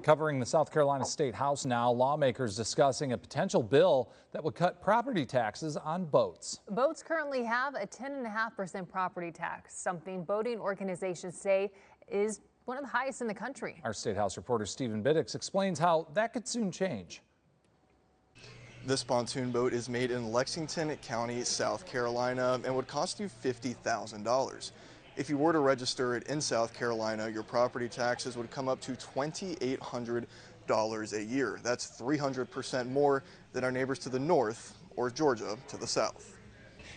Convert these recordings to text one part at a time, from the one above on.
Covering the South Carolina State House now, lawmakers discussing a potential bill that would cut property taxes on boats. Boats currently have a 10.5% property tax, something boating organizations say is one of the highest in the country. Our State House reporter Stephen Biddix explains how that could soon change. This pontoon boat is made in Lexington County, South Carolina, and would cost you $50,000. If you were to register it in South Carolina, your property taxes would come up to $2,800 a year. That's 300% more than our neighbors to the north or Georgia to the south.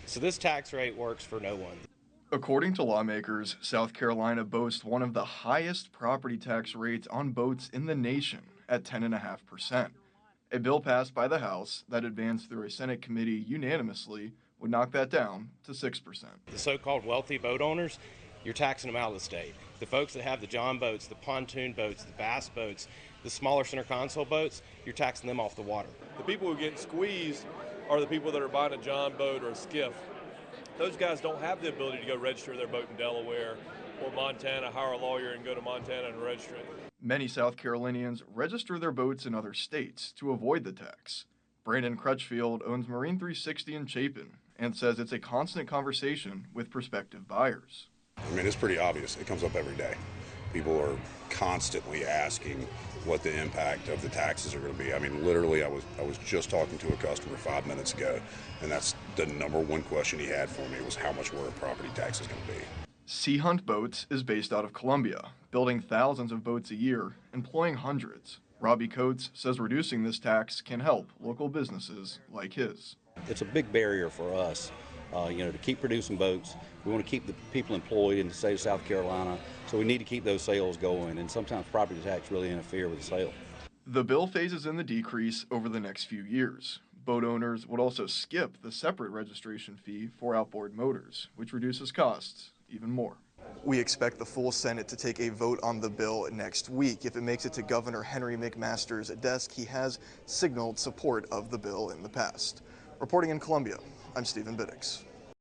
So this tax rate works for no one. According to lawmakers, South Carolina boasts one of the highest property tax rates on boats in the nation at 10.5%. A bill passed by the House that advanced through a Senate committee unanimously would knock that down to 6%. The so-called wealthy boat owners, you're taxing them out of the state. The folks that have the john boats, the pontoon boats, the bass boats, the smaller center console boats, you're taxing them off the water. The people who get squeezed are the people that are buying a john boat or a skiff. Those guys don't have the ability to go register their boat in Delaware or Montana, hire a lawyer and go to Montana and register it. Many South Carolinians register their boats in other states to avoid the tax. Brandon Crutchfield owns Marine 360 in Chapin and says it's a constant conversation with prospective buyers. I mean, it's pretty obvious. It comes up every day. People are constantly asking what the impact of the taxes are going to be. I mean, literally, I was just talking to a customer 5 minutes ago, and that's the number one question he had for me was how much were property taxes going to be. Sea Hunt Boats is based out of Columbia, building thousands of boats a year, employing hundreds. Robbie Coates says reducing this tax can help local businesses like his. It's a big barrier for us, to keep producing boats. We want to keep the people employed in the state of South Carolina, so we need to keep those sales going, and sometimes property tax really interfere with the sale. The bill phases in the decrease over the next few years. Boat owners would also skip the separate registration fee for outboard motors, which reduces costs even more. We expect the full Senate to take a vote on the bill next week. If it makes it to Governor Henry McMaster's desk, he has signaled support of the bill in the past. Reporting in Columbia, I'm Stephen Biddix.